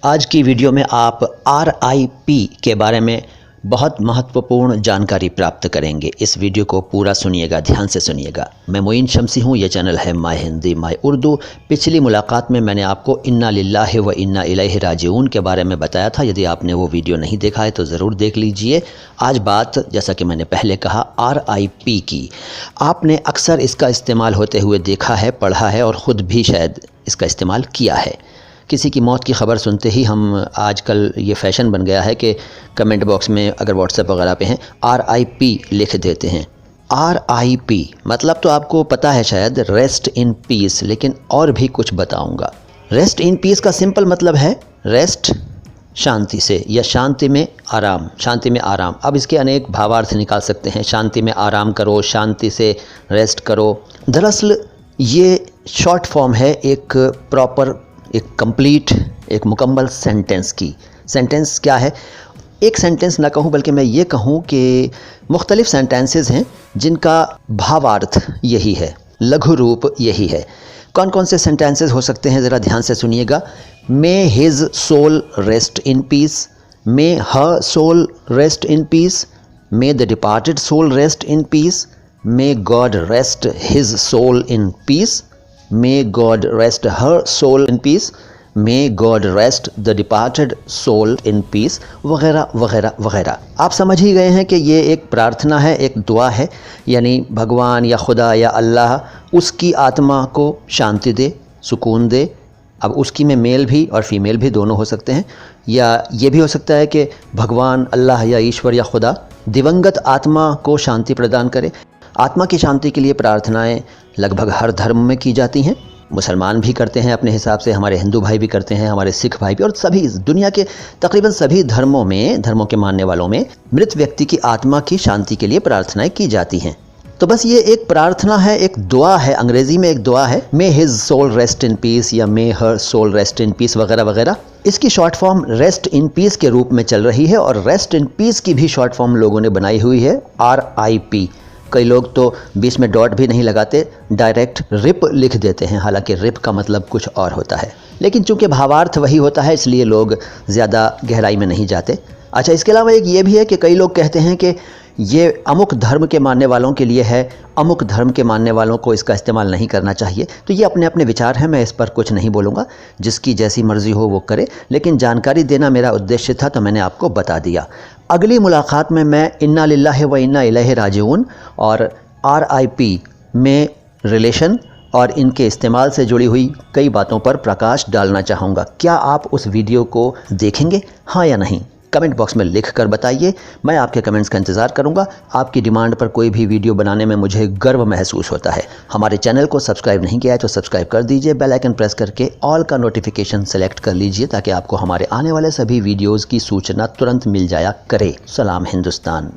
आज की वीडियो में आप RIP के बारे में बहुत महत्वपूर्ण जानकारी प्राप्त करेंगे। इस वीडियो को पूरा सुनिएगा, ध्यान से सुनिएगा। मैं मोइन शम्सी हूँ, ये चैनल है माय हिंदी माय उर्दू। पिछली मुलाकात में मैंने आपको इन्ना लिल्लाहि व इन्ना इलैहि राजिऊन के बारे में बताया था। यदि आपने वो वीडियो नहीं देखा है तो ज़रूर देख लीजिए। आज बात, जैसा कि मैंने पहले कहा, RIP की। आपने अक्सर इसका इस्तेमाल होते हुए देखा है, पढ़ा है और ख़ुद भी शायद इसका इस्तेमाल किया है। किसी की मौत की ख़बर सुनते ही हम आजकल ये फ़ैशन बन गया है कि कमेंट बॉक्स में अगर व्हाट्सएप वगैरह पे हैं RIP लिख देते हैं। RIP मतलब तो आपको पता है शायद, रेस्ट इन पीस, लेकिन और भी कुछ बताऊंगा। रेस्ट इन पीस का सिंपल मतलब है रेस्ट शांति से, या शांति में आराम, शांति में आराम। अब इसके अनेक भावार्थ निकाल सकते हैं। शांति में आराम करो, शांति से रेस्ट करो। दरअसल ये शॉर्ट फॉर्म है एक प्रॉपर, एक कंप्लीट, एक मुकम्मल सेंटेंस की। सेंटेंस क्या है? एक सेंटेंस ना कहूँ बल्कि मैं ये कहूँ कि मुख्तलिफ सेंटेंसेस हैं जिनका भावार्थ यही है, लघु रूप यही है। कौन कौन से सेंटेंसेस हो सकते हैं, ज़रा ध्यान से सुनिएगा। May his soul rest in peace, may her soul rest in peace, may the departed soul rest in peace, may God rest his soul in peace, May God rest her soul in peace, May God rest the departed soul in peace, वगैरह वगैरह वगैरह। आप समझ ही गए हैं कि ये एक प्रार्थना है, एक दुआ है, यानी भगवान या खुदा या अल्लाह उसकी आत्मा को शांति दे, सुकून दे। अब उसकी में मेल भी और फीमेल भी दोनों हो सकते हैं, या ये भी हो सकता है कि भगवान, अल्लाह या ईश्वर या खुदा दिवंगत आत्मा को शांति प्रदान करे। आत्मा की शांति के लिए प्रार्थनाएं लगभग हर धर्म में की जाती हैं। मुसलमान भी करते हैं अपने हिसाब से, हमारे हिंदू भाई भी करते हैं, हमारे सिख भाई भी, और सभी दुनिया के तकरीबन सभी धर्मों में, धर्मों के मानने वालों में मृत व्यक्ति की आत्मा की शांति के लिए प्रार्थनाएं की जाती हैं। तो बस ये एक प्रार्थना है, एक दुआ है, अंग्रेज़ी में एक दुआ है, may his soul rest in peace या may her soul rest in peace वगैरह वगैरह। इसकी short form rest in peace के रूप में चल रही है, और रेस्ट इन पीस की भी शॉर्ट फॉर्म लोगों ने बनाई हुई है RIP। कई लोग तो बीच में डॉट भी नहीं लगाते, डायरेक्ट रिप लिख देते हैं, हालांकि रिप का मतलब कुछ और होता है, लेकिन चूंकि भावार्थ वही होता है इसलिए लोग ज़्यादा गहराई में नहीं जाते। अच्छा, इसके अलावा एक ये भी है कि कई लोग कहते हैं कि ये अमुक धर्म के मानने वालों के लिए है, अमुक धर्म के मानने वालों को इसका इस्तेमाल नहीं करना चाहिए। तो ये अपने अपने विचार हैं, मैं इस पर कुछ नहीं बोलूँगा, जिसकी जैसी मर्ज़ी हो वो करे, लेकिन जानकारी देना मेरा उद्देश्य था तो मैंने आपको बता दिया। अगली मुलाकात में मैं इन्ना लिल्लाहि व इन्ना इलैहि राजिऊन और RIP में रिलेशन और इनके इस्तेमाल से जुड़ी हुई कई बातों पर प्रकाश डालना चाहूँगा। क्या आप उस वीडियो को देखेंगे, हाँ या नहीं? कमेंट बॉक्स में लिख कर बताइए। मैं आपके कमेंट्स का इंतज़ार करूंगा। आपकी डिमांड पर कोई भी वीडियो बनाने में मुझे गर्व महसूस होता है। हमारे चैनल को सब्सक्राइब नहीं किया है तो सब्सक्राइब कर दीजिए। बेल आइकन प्रेस करके ऑल का नोटिफिकेशन सेलेक्ट कर लीजिए ताकि आपको हमारे आने वाले सभी वीडियोज़ की सूचना तुरंत मिल जाया करे। सलाम हिंदुस्तान।